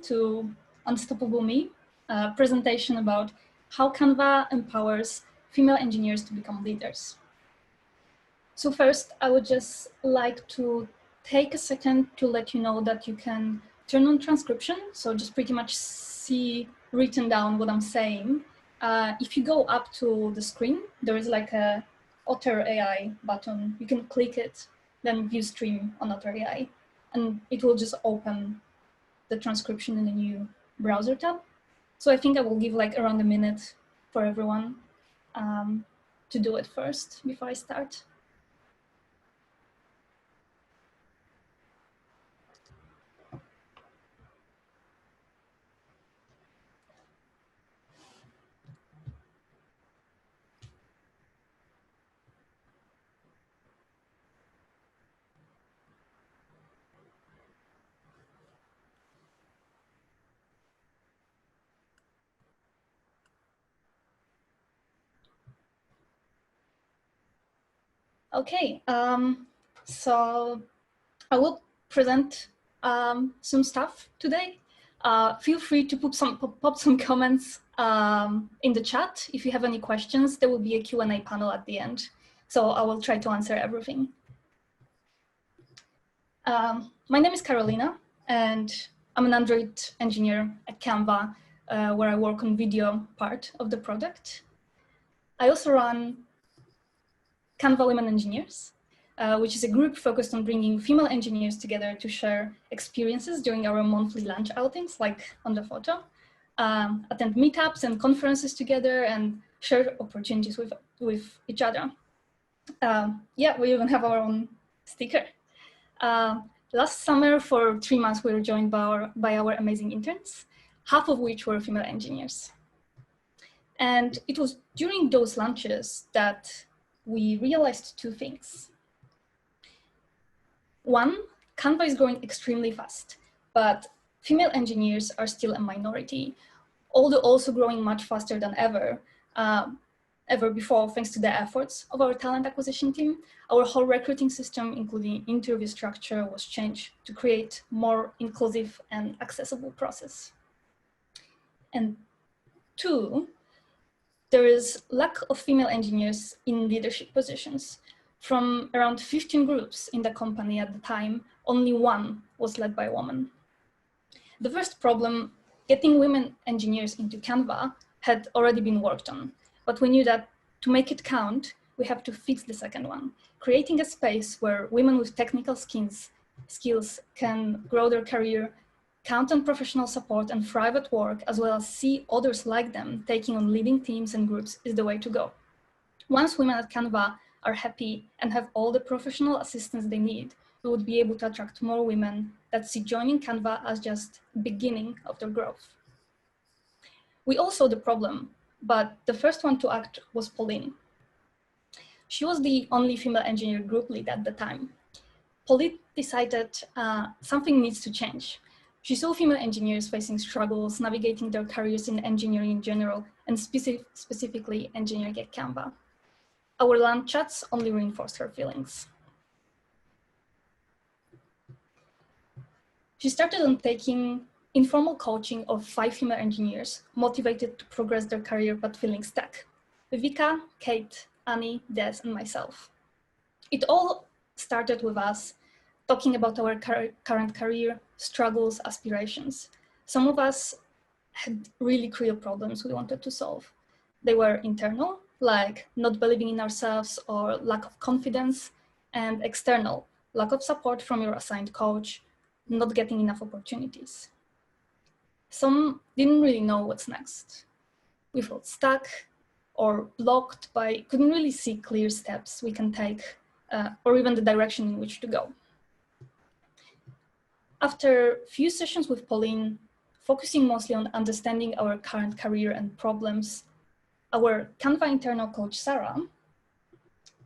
to Unstoppable Me, a presentation about how Canva empowers female engineers to become leaders. So first, I would just like to take a second to let you know that you can turn on transcription, so just pretty much see written down what I'm saying. If you go up to the screen, there is like a Otter AI button. You can click it, then view stream on Otter AI, and it will just open the transcription in a new browser tab. So I think I will give like around a minute for everyone to do it first before I start. Okay, so I will present some stuff today. Feel free to pop some comments in the chat. If you have any questions, there will be a Q&A panel at the end. So I will try to answer everything. My name is Carolina, and I'm an Android engineer at Canva, where I work on video part of the product. I also run Canva Women Engineers, which is a group focused on bringing female engineers together to share experiences during our monthly lunch outings, like on the photo, attend meetups and conferences together, and share opportunities with each other. Yeah, we even have our own sticker. Last summer, for 3 months, we were joined by our amazing interns, half of which were female engineers. And it was during those lunches that we realized two things. One, Canva is growing extremely fast, but female engineers are still a minority, although also growing much faster than ever before, thanks to the efforts of our talent acquisition team. Our whole recruiting system, including interview structure, was changed to create more inclusive and accessible process. And two, there is lack of female engineers in leadership positions. From around 15 groups in the company at the time, only one was led by a woman. The first problem, getting women engineers into Canva, had already been worked on, but we knew that to make it count, we have to fix the second one, creating a space where women with technical skills can grow their career, count on professional support and thrive at work, as well as see others like them taking on leading teams and groups is the way to go. Once women at Canva are happy and have all the professional assistance they need, we would be able to attract more women that see joining Canva as just the beginning of their growth. We all saw the problem, but the first one to act was Pauline. She was the only female engineer group lead at the time. Pauline decided something needs to change. She saw female engineers facing struggles, navigating their careers in engineering in general, and specifically engineering at Canva. Our lunch chats only reinforced her feelings. She started on taking informal coaching of 5 female engineers motivated to progress their career but feeling stuck. Viveka, Kate, Annie, Des, and myself. It all started with us talking about our current career, struggles, aspirations. Some of us had really real problems we wanted to solve. They were internal, like not believing in ourselves or lack of confidence, and external, lack of support from your assigned coach, not getting enough opportunities. Some didn't really know what's next. We felt stuck or blocked couldn't really see clear steps we can take or even the direction in which to go. After a few sessions with Pauline, focusing mostly on understanding our current career and problems, our Canva internal coach, Sarah,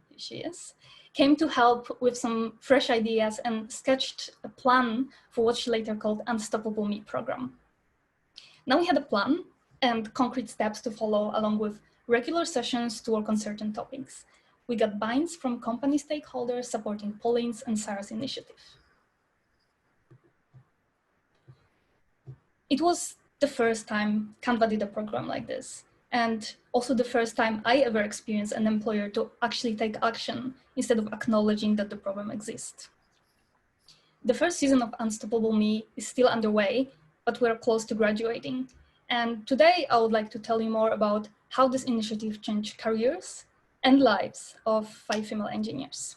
here she is, came to help with some fresh ideas and sketched a plan for what she later called Unstoppable Me program. Now we had a plan and concrete steps to follow, along with regular sessions to work on certain topics. We got buy-ins from company stakeholders supporting Pauline's and Sarah's initiative. It was the first time Canva did a program like this, and also the first time I ever experienced an employer to actually take action instead of acknowledging that the problem exists. The first season of Unstoppable Me is still underway, but we're close to graduating. And today I would like to tell you more about how this initiative changed careers and lives of 5 female engineers.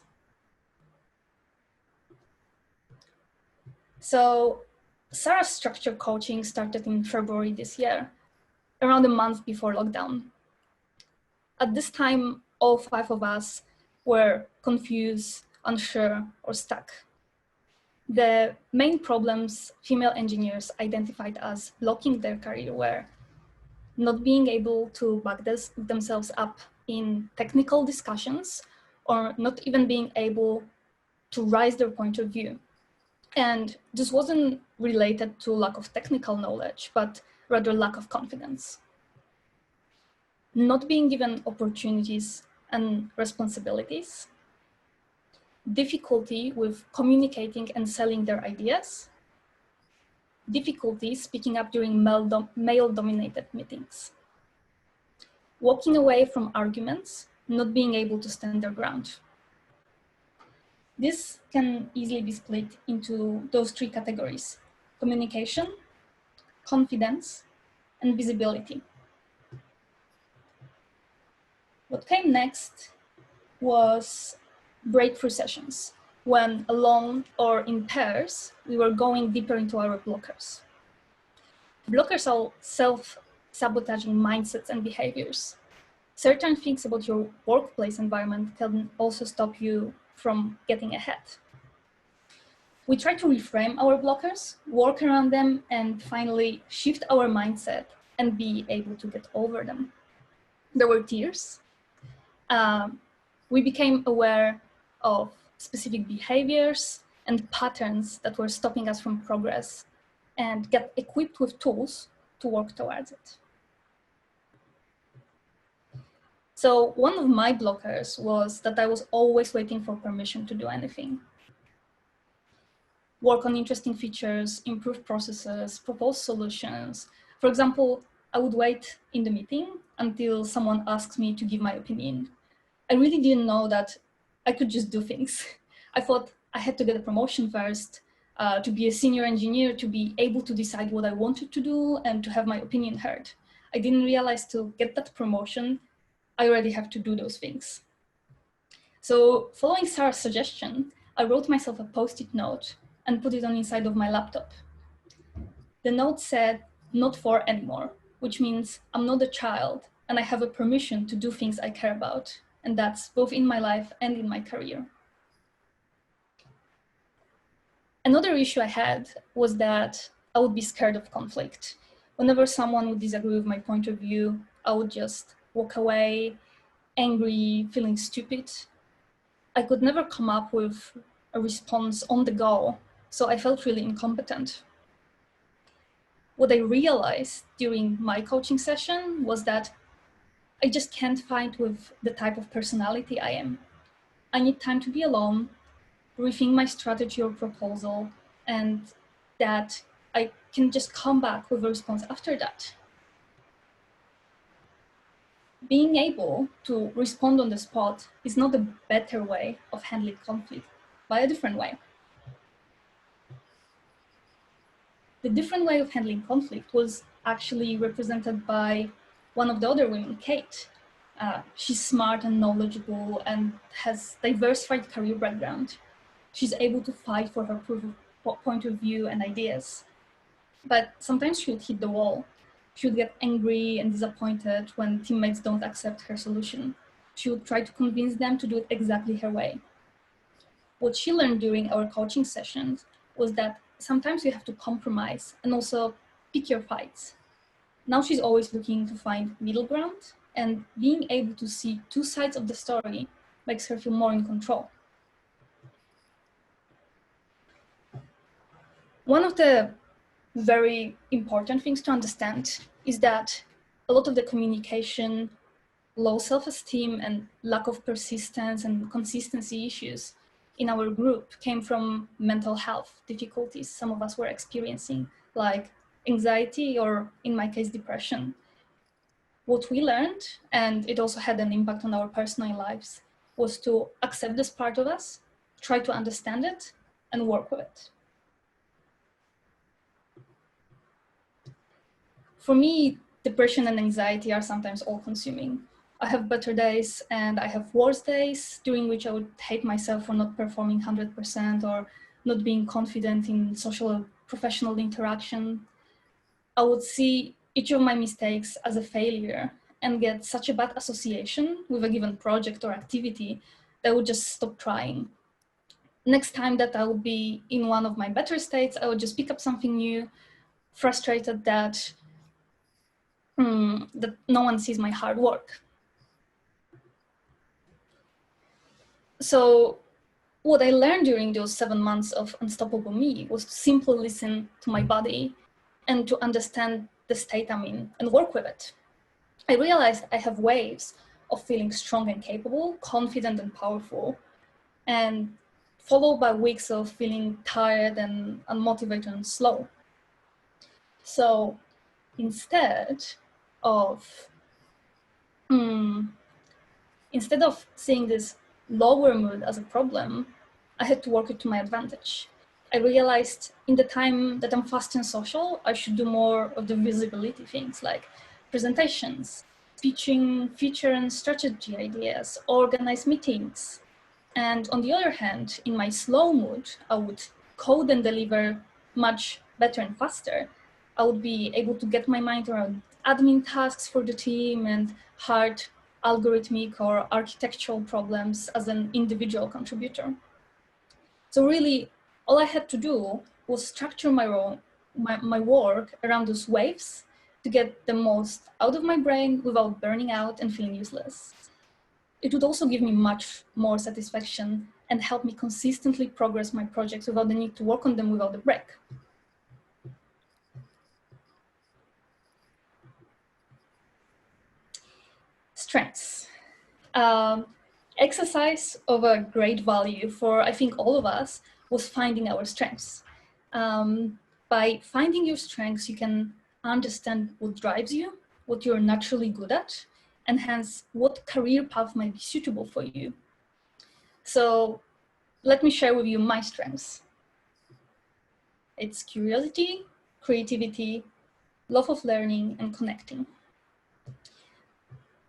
So Sarah's structured coaching started in February this year, around a month before lockdown. At this time, all 5 of us were confused, unsure, or stuck. The main problems female engineers identified as blocking their career were not being able to back themselves up in technical discussions, or not even being able to raise their point of view. And this wasn't related to lack of technical knowledge, but rather lack of confidence. Not being given opportunities and responsibilities, difficulty with communicating and selling their ideas, difficulty speaking up during male-dominated meetings, walking away from arguments, not being able to stand their ground. This can easily be split into those 3 categories: communication, confidence, and visibility. What came next was breakthrough sessions, when alone or in pairs, we were going deeper into our blockers. Blockers are self-sabotaging mindsets and behaviors. Certain things about your workplace environment can also stop you from getting ahead. We try to reframe our blockers, work around them, and finally shift our mindset and be able to get over them. There were tears. We became aware of specific behaviors and patterns that were stopping us from progress, and get equipped with tools to work towards it. So one of my blockers was that I was always waiting for permission to do anything. Work on interesting features, improve processes, propose solutions. For example, I would wait in the meeting until someone asks me to give my opinion. I really didn't know that I could just do things. I thought I had to get a promotion first, to be a senior engineer, to be able to decide what I wanted to do and to have my opinion heard. I didn't realize to get that promotion, I already have to do those things. So following Sarah's suggestion, I wrote myself a post-it note and put it on inside of my laptop. The note said, "Not for anymore," which means I'm not a child and I have a permission to do things I care about. And that's both in my life and in my career. Another issue I had was that I would be scared of conflict. Whenever someone would disagree with my point of view, I would just walk away, angry, feeling stupid. I could never come up with a response on the go, so I felt really incompetent. What I realized during my coaching session was that I just can't fight with the type of personality I am. I need time to be alone, rethink my strategy or proposal, and that I can just come back with a response after that. Being able to respond on the spot is not a better way of handling conflict, but a different way. The different way of handling conflict was actually represented by one of the other women, Kate. She's smart and knowledgeable and has diversified career background. She's able to fight for her point of view and ideas. But sometimes she would hit the wall. She would get angry and disappointed when teammates don't accept her solution. She would try to convince them to do it exactly her way. What she learned during our coaching sessions was that sometimes you have to compromise and also pick your fights. Now she's always looking to find middle ground, and being able to see 2 sides of the story makes her feel more in control. One of the very important things to understand is that a lot of the communication, low self-esteem, and lack of persistence and consistency issues in our group came from mental health difficulties some of us were experiencing, like anxiety, or in my case, depression. What we learned, and it also had an impact on our personal lives, was to accept this part of us, try to understand it, and work with it. For me, depression and anxiety are sometimes all-consuming. I have better days and I have worse days during which I would hate myself for not performing 100% or not being confident in social professional interaction. I would see each of my mistakes as a failure and get such a bad association with a given project or activity that I would just stop trying. Next time that I would be in one of my better states, I would just pick up something new, frustrated that that no one sees my hard work. So what I learned during those 7 months of Unstoppable Me was to simply listen to my body and to understand the state I'm in and work with it. I realized I have waves of feeling strong and capable, confident and powerful, and followed by weeks of feeling tired and unmotivated and slow. So instead of seeing this lower mood as a problem, I had to work it to my advantage. I realized in the time that I'm fast and social, I should do more of the visibility things like presentations, pitching feature and strategy ideas, organize meetings. And on the other hand, in my slow mood, I would code and deliver much better and faster. I would be able to get my mind around admin tasks for the team and hard algorithmic or architectural problems as an individual contributor. So really, all I had to do was structure my work around those waves to get the most out of my brain without burning out and feeling useless. It would also give me much more satisfaction and help me consistently progress my projects without the need to work on them without a break. Strengths. Exercise of a great value for, I think, all of us was finding our strengths. By finding your strengths, you can understand what drives you, what you're naturally good at, and hence what career path might be suitable for you. So let me share with you my strengths. It's curiosity, creativity, love of learning, and connecting.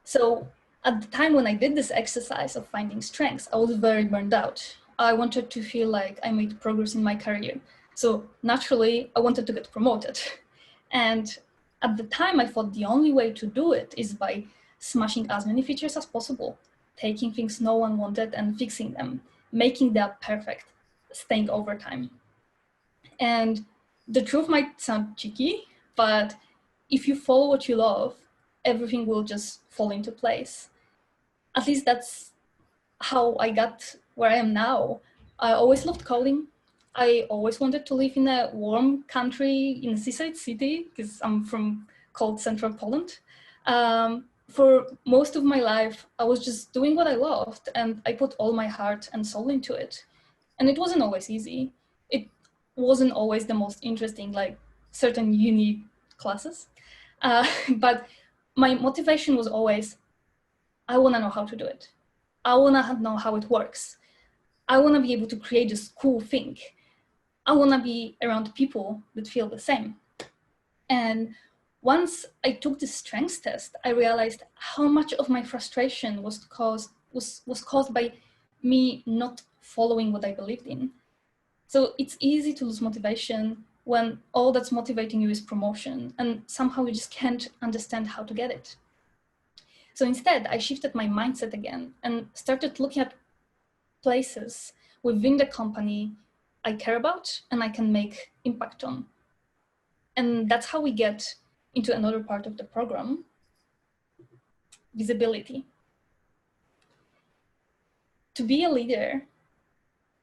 So at the time when I did this exercise of finding strengths, I was very burned out. I wanted to feel like I made progress in my career. So naturally, I wanted to get promoted. And at the time, I thought the only way to do it is by smashing as many features as possible, taking things no one wanted and fixing them, making that perfect, staying overtime. And the truth might sound cheeky, but if you follow what you love, everything will just fall into place. At least that's how I got where I am now. I always loved coding. I always wanted to live in a warm country, in a seaside city, because I'm from cold central Poland. For most of my life, I was just doing what I loved, and I put all my heart and soul into it. And it wasn't always easy. It wasn't always the most interesting, like certain uni classes. But my motivation was always, I want to know how to do it. I want to know how it works. I want to be able to create this cool thing. I want to be around people that feel the same. And once I took this strengths test, I realized how much of my frustration was caused by me not following what I believed in. So it's easy to lose motivation when all that's motivating you is promotion, and somehow you just can't understand how to get it. So instead, I shifted my mindset again and started looking at places within the company I care about and I can make impact on. And that's how we get into another part of the program, visibility. To be a leader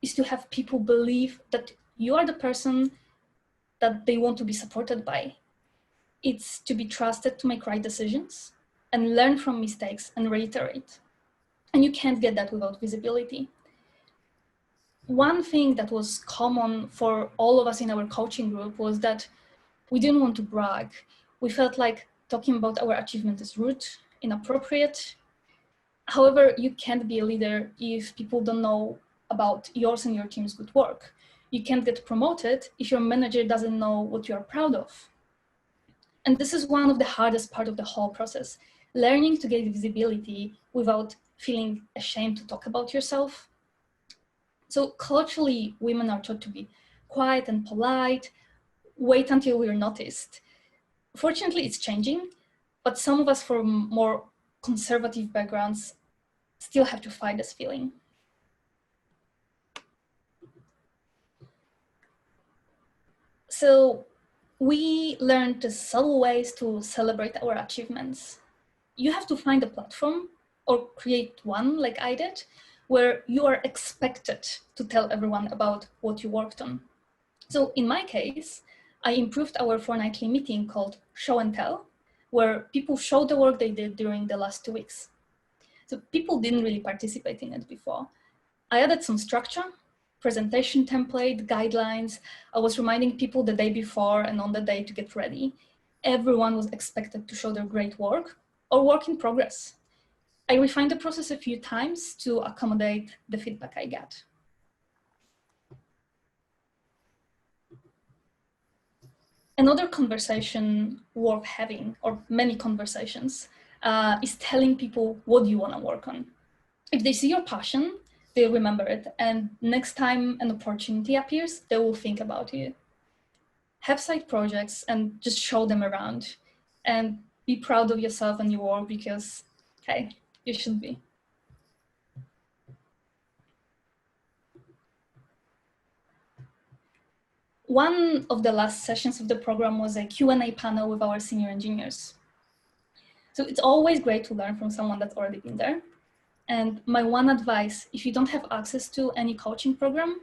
is to have people believe that you are the person that they want to be supported by. It's to be trusted to make right decisions and learn from mistakes and reiterate. And you can't get that without visibility. One thing that was common for all of us in our coaching group was that We didn't want to brag. We felt like talking about our achievement is rude, inappropriate. However, you can't be a leader if people don't know about yours and your team's good work. You can't get promoted if your manager doesn't know what you are proud of. And this is one of the hardest part of the whole process, learning to get visibility without feeling ashamed to talk about yourself. So culturally, women are taught to be quiet and polite, wait until we're noticed. Fortunately, it's changing, but some of us from more conservative backgrounds still have to fight this feeling. So we learned the subtle ways to celebrate our achievements. You have to find a platform or create one like I did, where you are expected to tell everyone about what you worked on. So in my case, I improved our fortnightly meeting called Show and Tell, where people show the work they did during the last 2 weeks. So people didn't really participate in it before. I added some structure, presentation template, guidelines. I was reminding people the day before and on the day to get ready. Everyone was expected to show their great work or work in progress. I refined the process a few times to accommodate the feedback I got. Another conversation worth having, or many conversations, is telling people what you want to work on. If they see your passion, they'll remember it. And next time an opportunity appears, they will think about you. Have side projects and just show them around. And be proud of yourself and your work because, hey, you should be. One of the last sessions of the program was a Q&A panel with our senior engineers. So it's always great to learn from someone that's already been there. And my one advice, if you don't have access to any coaching program,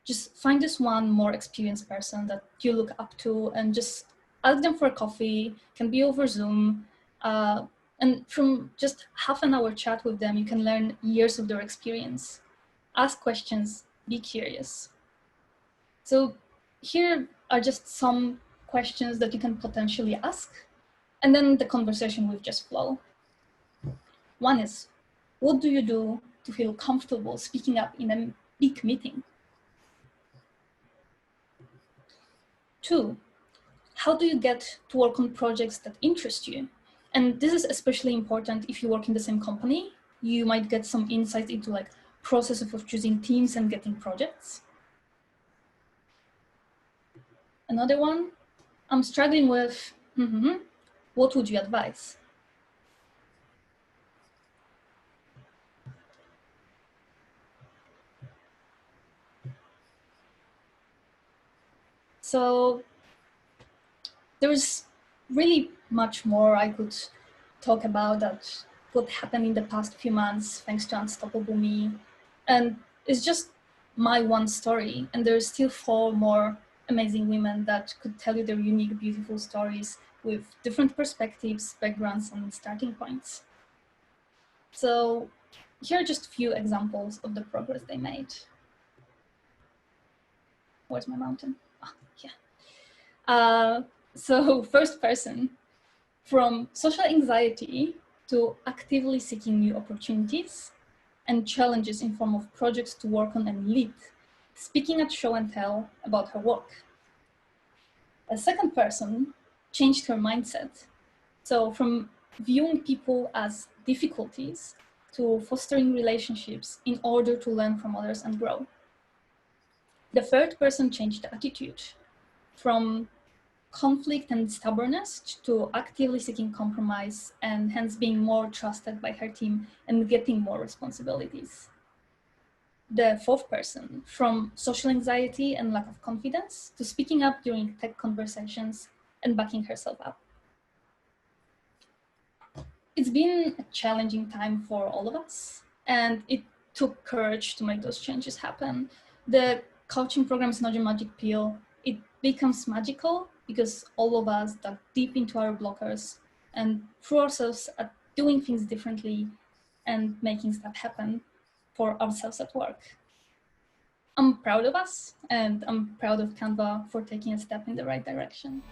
just find this one more experienced person that you look up to and just ask them for a coffee, can be over Zoom. And from just half an hour chat with them, you can learn years of their experience. Ask questions, be curious. So here are just some questions that you can potentially ask, and then the conversation will just flow. One is, what do you do to feel comfortable speaking up in a big meeting? 2, how do you get to work on projects that interest you? And this is especially important if you work in the same company. You might get some insight into like process of choosing teams and getting projects. Another one, I'm struggling with, what would you advise? So there's really much more I could talk about that what happened in the past few months thanks to Unstoppable Me. And it's just my one story. And there's still 4 more amazing women that could tell you their unique, beautiful stories with different perspectives, backgrounds, and starting points. So here are just a few examples of the progress they made. Where's my mountain? Oh, yeah. So first person, from social anxiety to actively seeking new opportunities and challenges in form of projects to work on and lead, speaking at show and tell about her work. A second person changed her mindset. So from viewing people as difficulties to fostering relationships in order to learn from others and grow. The third person changed attitude from conflict and stubbornness to actively seeking compromise and hence being more trusted by her team and getting more responsibilities. The fourth person, from social anxiety and lack of confidence to speaking up during tech conversations and backing herself up. It's been a challenging time for all of us, and it took courage to make those changes happen. The coaching program is not a magic pill. It becomes magical because all of us dug deep into our blockers and threw ourselves at doing things differently and making stuff happen for ourselves at work. I'm proud of us, and I'm proud of Canva for taking a step in the right direction.